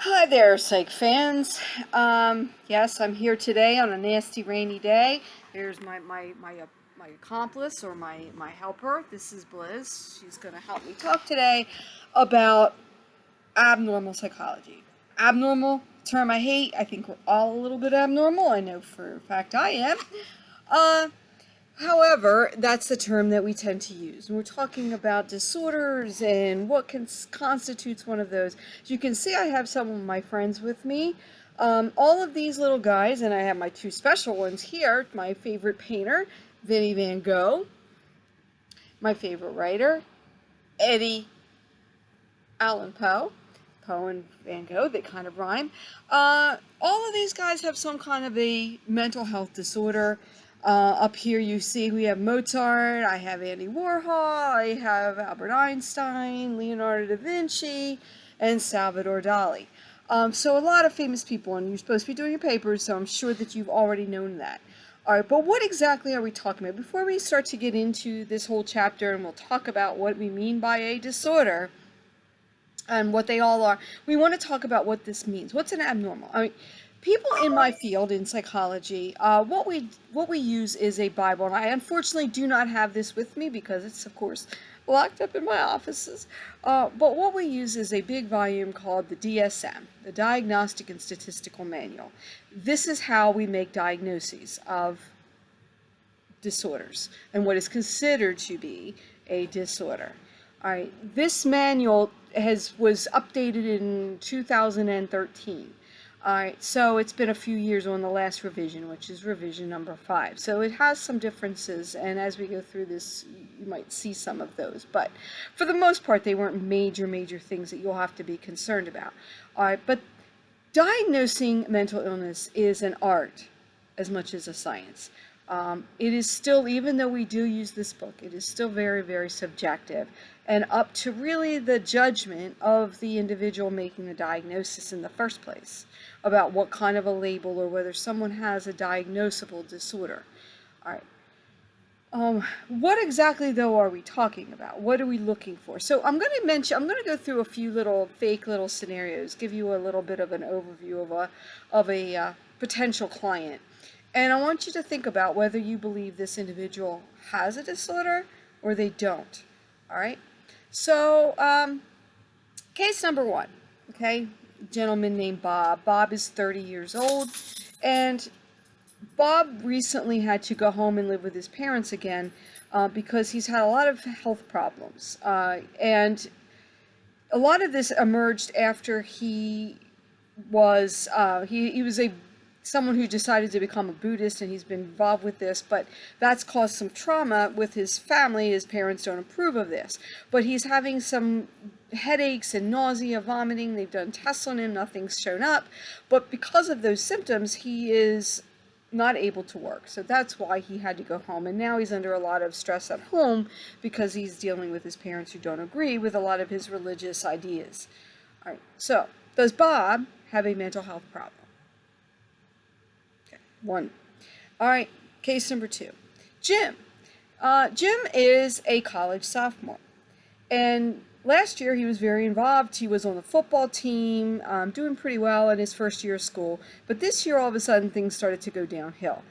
Hi there, psych fans. Yes, I'm here today on a nasty rainy day. Here's my accomplice or my helper. This is Bliss. She's going to help me talk today about abnormal psychology. Abnormal, term I hate. I think we're all a little bit abnormal. I know for a fact I am. Uh, However, that's the term that we tend to use. And we're talking about disorders and what constitutes one of those. As you can see, I have some of my friends with me. All of these little guys, and I have my two special ones here. My favorite painter, Vinnie Van Gogh. My favorite writer, Eddie Allan Poe. Poe and Van Gogh, they kind of rhyme. All of these guys have some kind of a mental health disorder. Up here you see we have Mozart, I have Andy Warhol, I have Albert Einstein, Leonardo da Vinci, and Salvador Dali. So a lot of famous people, and you're supposed to be doing your papers, so I'm sure that you've already known that. All right, but what exactly are we talking about? Before we start to get into this whole chapter and we'll talk about what we mean by a disorder, and what they all are. We want to talk about what this means. What's an abnormal? I mean, people in my field in psychology, what we use is a Bible, and I unfortunately do not have this with me because it's of course locked up in my offices. But what we use is a big volume called the DSM, the Diagnostic and Statistical Manual. This is how we make diagnoses of disorders and what is considered to be a disorder. All right, this manual was updated in 2013. All right, so it's been a few years on the last revision, which is revision number 5. So it has some differences, and as we go through this, you might see some of those. But for the most part, they weren't major things that you'll have to be concerned about. All right, but diagnosing mental illness is an art as much as a science. It is still, even though we do use this book, it is still very subjective and up to really the judgment of the individual making the diagnosis in the first place about what kind of a label or whether someone has a diagnosable disorder. All right. What exactly, though, are we talking about? What are we looking for? So I'm going to go through a few little fake little scenarios, give you a little bit of an overview of a potential client. And I want you to think about whether you believe this individual has a disorder or they don't. All right? So, case number 1, okay? A gentleman named Bob. Bob is 30 years old, and Bob recently had to go home and live with his parents again because he's had a lot of health problems. And a lot of this emerged after he was someone who decided to become a Buddhist, and he's been involved with this, but that's caused some trauma with his family. His parents don't approve of this, but he's having some headaches and nausea, vomiting. They've done tests on him, nothing's shown up, but because of those symptoms, he is not able to work. So that's why he had to go home, and now he's under a lot of stress at home because he's dealing with his parents who don't agree with a lot of his religious ideas. All right, so does Bob have a mental health problem? 1. All right, case number 2. Jim. Jim is a college sophomore. And last year he was very involved. He was on the football team, doing pretty well in his first year of school. But this year, all of a sudden, things started to go downhill.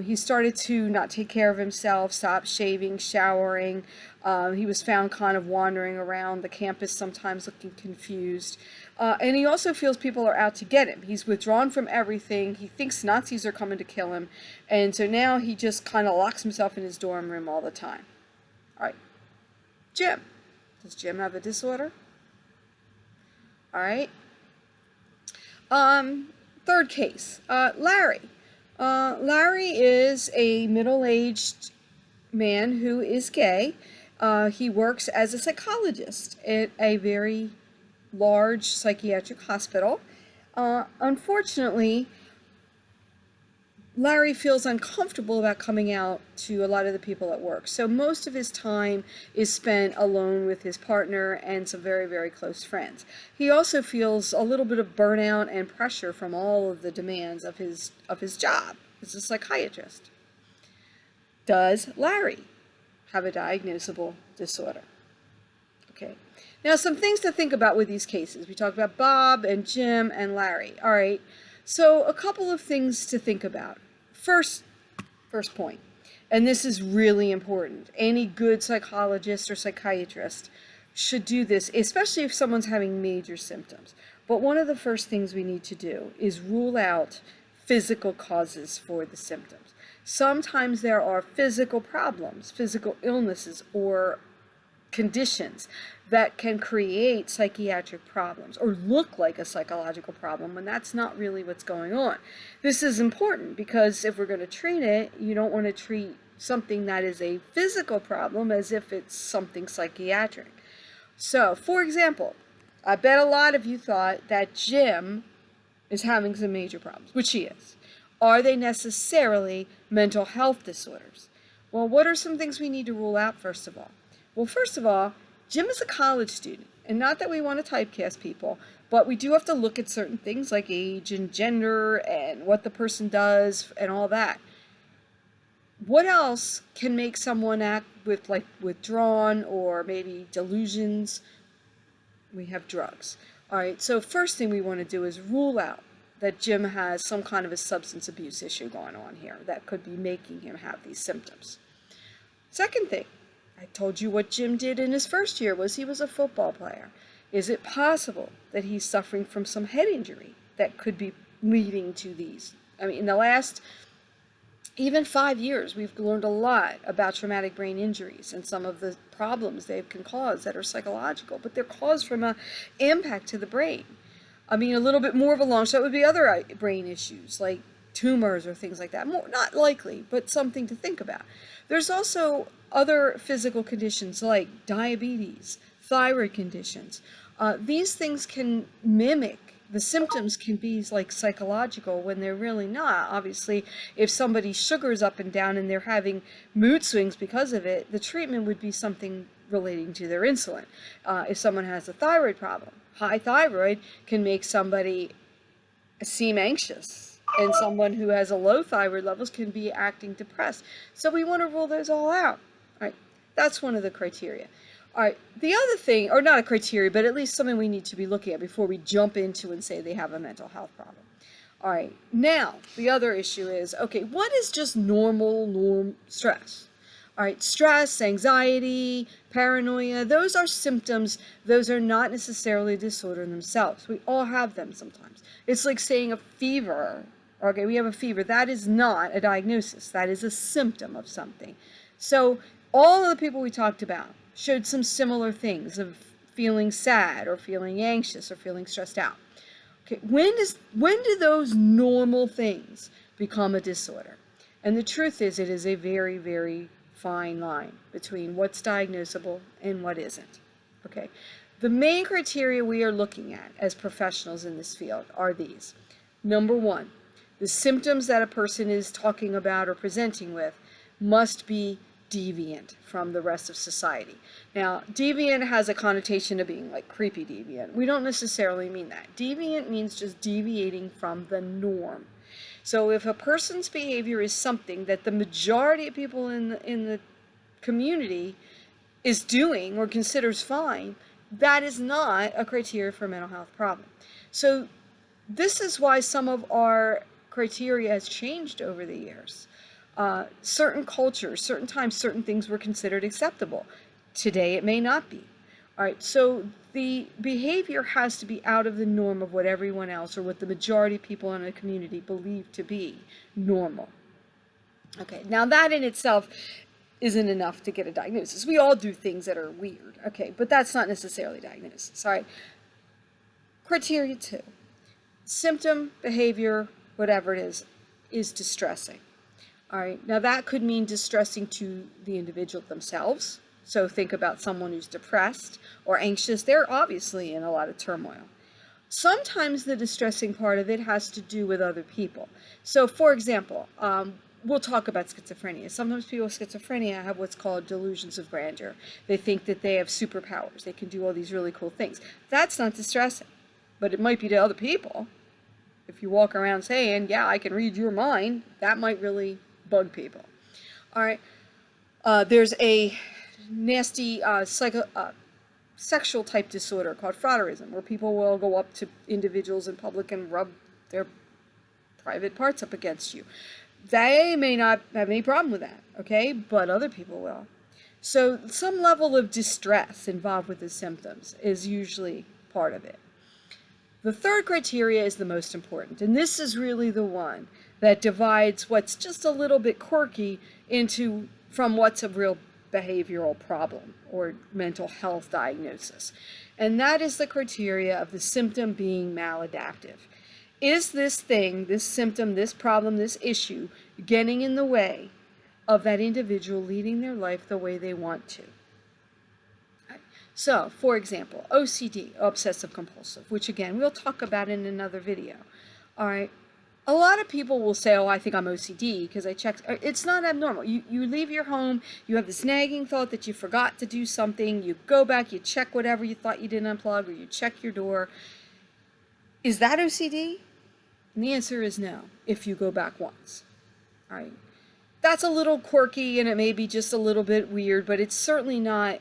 He started to not take care of himself, stop shaving, showering. He was found kind of wandering around the campus, sometimes looking confused. And he also feels people are out to get him. He's withdrawn from everything. He thinks Nazis are coming to kill him. And so now he just kind of locks himself in his dorm room all the time. All right. Jim. Does Jim have a disorder? All right. Third case. Larry. Larry is a middle-aged man who is gay. He works as a psychologist at a very large psychiatric hospital. Unfortunately, Larry feels uncomfortable about coming out to a lot of the people at work. So most of his time is spent alone with his partner and some very close friends. He also feels a little bit of burnout and pressure from all of the demands of his job as a psychiatrist. Does Larry have a diagnosable disorder? Okay. Now, some things to think about with these cases. We talked about Bob and Jim and Larry. All right. So a couple of things to think about. First point, and this is really important. Any good psychologist or psychiatrist should do this, especially if someone's having major symptoms. But one of the first things we need to do is rule out physical causes for the symptoms. Sometimes there are physical problems, physical illnesses, or conditions that can create psychiatric problems or look like a psychological problem when that's not really what's going on. This is important because if we're going to treat it, you don't want to treat something that is a physical problem as if it's something psychiatric. So, for example, I bet a lot of you thought that Jim is having some major problems, which he is. Are they necessarily mental health disorders? Well, what are some things we need to rule out first of all? Well, first of all, Jim is a college student, and not that we want to typecast people, but we do have to look at certain things like age and gender and what the person does and all that. What else can make someone act with like withdrawn or maybe delusions? We have drugs. All right, so first thing we want to do is rule out that Jim has some kind of a substance abuse issue going on here that could be making him have these symptoms. Second thing, I told you what Jim did in his first year was he was a football player. Is it possible that he's suffering from some head injury that could be leading to these? I mean, in the last even 5 years, we've learned a lot about traumatic brain injuries and some of the problems they can cause that are psychological, but they're caused from an impact to the brain. I mean, a little bit more of a long shot would be other brain issues like tumors or things like that. More, not likely, but something to think about. There's also other physical conditions like diabetes, thyroid conditions. These things can mimic. The symptoms can be like psychological when they're really not. Obviously, if somebody's sugar's up and down and they're having mood swings because of it, the treatment would be something relating to their insulin. If someone has a thyroid problem, high thyroid can make somebody seem anxious, and someone who has a low thyroid levels can be acting depressed. So we want to rule those all out. All right, that's one of the criteria. All right, the other thing, or not a criteria, but at least something we need to be looking at before we jump into and say they have a mental health problem. All right, now the other issue is, okay, what is just normal stress? All right, stress, anxiety, paranoia, those are symptoms. Those are not necessarily a disorder in themselves. We all have them sometimes. It's like saying a fever. Okay, we have a fever. That is not a diagnosis. That is a symptom of something. So all of the people we talked about showed some similar things of feeling sad or feeling anxious or feeling stressed out. Okay, when do those normal things become a disorder? And the truth is, it is a very, very fine line between what's diagnosable and what isn't. Okay, the main criteria we are looking at as professionals in this field are these. Number one, the symptoms that a person is talking about or presenting with must be deviant from the rest of society. Now, deviant has a connotation of being like creepy deviant. We don't necessarily mean that. Deviant means just deviating from the norm. So if a person's behavior is something that the majority of people in the community is doing or considers fine, that is not a criteria for a mental health problem. So this is why some of our criteria has changed over the years. Certain cultures, certain times, certain things were considered acceptable. Today it may not be. All right, so the behavior has to be out of the norm of what everyone else or what the majority of people in a community believe to be normal. Okay, now that in itself isn't enough to get a diagnosis. We all do things that are weird, okay, but that's not necessarily diagnosis. All right, criteria 2, symptom, behavior, whatever it is distressing. All right, now that could mean distressing to the individual themselves. So think about someone who's depressed or anxious. They're obviously in a lot of turmoil. Sometimes the distressing part of it has to do with other people. So for example, we'll talk about schizophrenia. Sometimes people with schizophrenia have what's called delusions of grandeur. They think that they have superpowers. They can do all these really cool things. That's not distressing, but it might be to other people. If you walk around saying, yeah, I can read your mind, that might really bug people. All right. There's a nasty sexual type disorder called frotteurism, where people will go up to individuals in public and rub their private parts up against you. They may not have any problem with that, okay, but other people will. So some level of distress involved with the symptoms is usually part of it. The third criteria is the most important, and this is really the one that divides what's just a little bit quirky from what's a real behavioral problem or mental health diagnosis. And that is the criteria of the symptom being maladaptive. Is this thing, this symptom, this problem, this issue getting in the way of that individual leading their life the way they want to? So, for example, OCD, obsessive compulsive, which again, we'll talk about in another video. All right. A lot of people will say, oh, I think I'm OCD because I checked. It's not abnormal. You leave your home, you have this nagging thought that you forgot to do something, you go back, you check whatever you thought you didn't unplug, or you check your door. Is that OCD? And the answer is no, if you go back once. All right. That's a little quirky and it may be just a little bit weird, but it's certainly not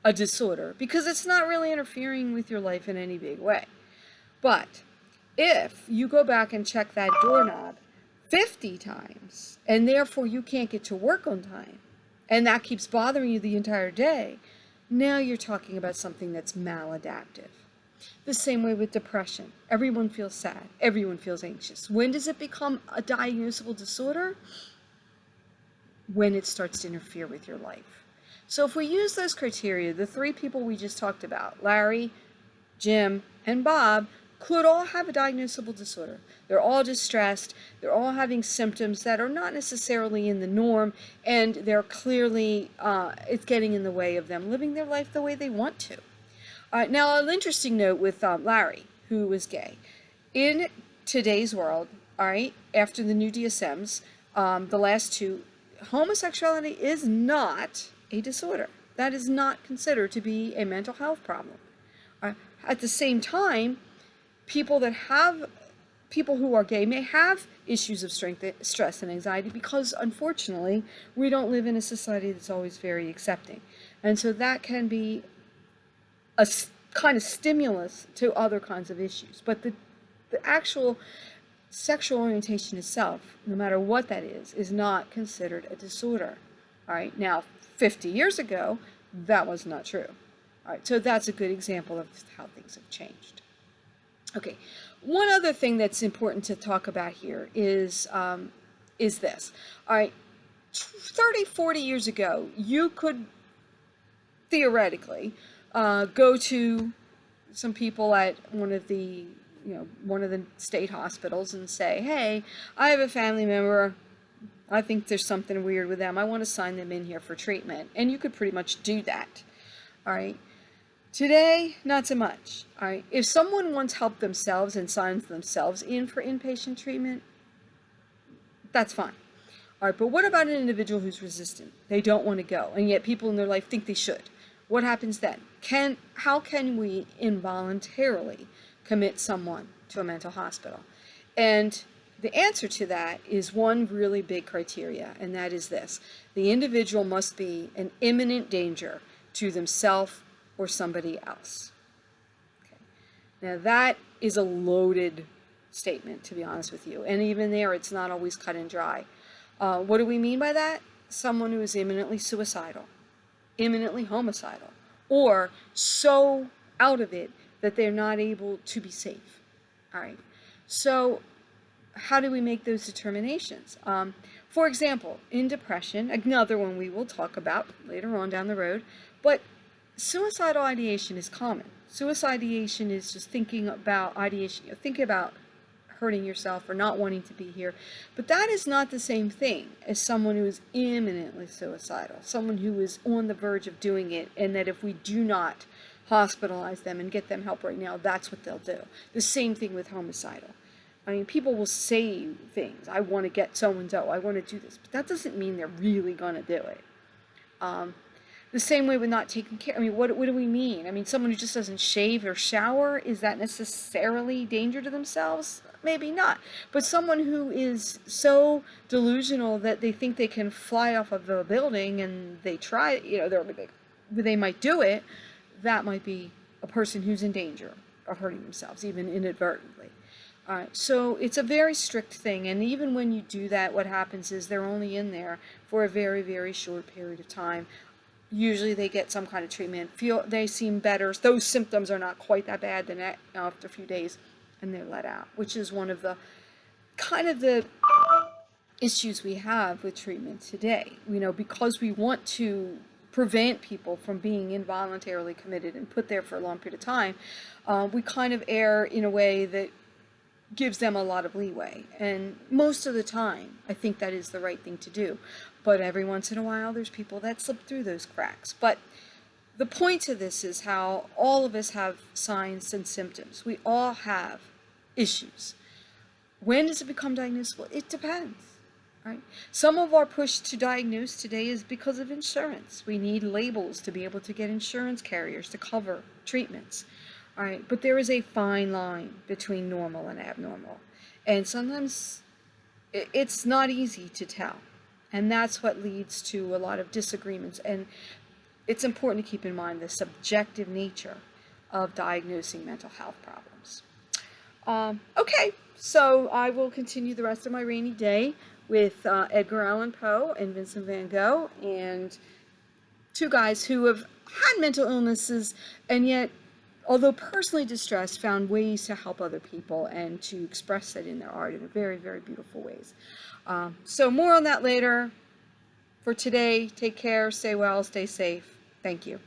a disorder because it's not really interfering with your life in any big way. But if you go back and check that doorknob 50 times and therefore you can't get to work on time and that keeps bothering you the entire day, now you're talking about something that's maladaptive. The same way with depression. Everyone feels sad. Everyone feels anxious. When does it become a diagnosable disorder? When it starts to interfere with your life. So if we use those criteria, the three people we just talked about, Larry, Jim, and Bob, could all have a diagnosable disorder. They're all distressed. They're all having symptoms that are not necessarily in the norm, and they're clearly, it's getting in the way of them living their life the way they want to. Now, an interesting note with Larry, who was gay. In today's world, all right, after the new DSMs, the last two, homosexuality is not a disorder. That is not considered to be a mental health problem. At the same time, people who are gay may have issues of stress and anxiety because, unfortunately, we don't live in a society that's always very accepting. And so that can be a kind of stimulus to other kinds of issues. But the actual sexual orientation itself, no matter what that is not considered a disorder. All right. Now, 50 years ago, that was not true. All right. So that's a good example of how things have changed. Okay. One other thing that's important to talk about here is this. All right. 30, 40 years ago, you could theoretically go to some people at one of the state hospitals and say, hey, I have a family member, I think there's something weird with them, I want to sign them in here for treatment. And you could pretty much do that. All right. Today, not so much. All right. If someone wants help themselves and signs themselves in for inpatient treatment, that's fine. All right. But what about an individual who's resistant? They don't want to go, and yet people in their life think they should. What happens then? How can we involuntarily commit someone to a mental hospital? And the answer to that is one really big criteria, and that is this. The individual must be an imminent danger to themselves or somebody else. Okay. Now that is a loaded statement, to be honest with you. And even there, it's not always cut and dry. What do we mean by that? Someone who is imminently suicidal, imminently homicidal, or so out of it that they're not able to be safe. All right. So how do we make those determinations? For example, in depression, another one we will talk about later on down the road, but suicidal ideation is common. Suicide ideation is just thinking about hurting yourself or not wanting to be here. But that is not the same thing as someone who is imminently suicidal, someone who is on the verge of doing it, and that if we do not hospitalize them and get them help right now, that's what they'll do. The same thing with homicidal. I mean, people will say things, I want to get so-and-so, I want to do this, but that doesn't mean they're really going to do it. The same way with not taking care. I mean, what do we mean? I mean, someone who just doesn't shave or shower, is that necessarily danger to themselves? Maybe not. But someone who is so delusional that they think they can fly off of a building and they try, they might do it, that might be a person who's in danger of hurting themselves, even inadvertently. So it's a very strict thing, and even when you do that, what happens is they're only in there for a very, very short period of time. Usually they get some kind of treatment, they seem better, those symptoms are not quite that bad, then after a few days, and they're let out, which is one of the kind of the issues we have with treatment today. Because we want to prevent people from being involuntarily committed and put there for a long period of time, we kind of err in a way that gives them a lot of leeway. And most of the time, I think that is the right thing to do. But every once in a while, there's people that slip through those cracks. But the point of this is how all of us have signs and symptoms. We all have issues. When does it become diagnosable? It depends. Right? Some of our push to diagnose today is because of insurance. We need labels to be able to get insurance carriers to cover treatments. All right, but there is a fine line between normal and abnormal, and sometimes it's not easy to tell, and that's what leads to a lot of disagreements. And it's important to keep in mind the subjective nature of diagnosing mental health problems. Okay, so I will continue the rest of my rainy day with Edgar Allan Poe and Vincent van Gogh, and two guys who have had mental illnesses and yet, although personally distressed, found ways to help other people and to express that in their art in very, very beautiful ways. So more on that later. For today, take care, stay well, stay safe. Thank you.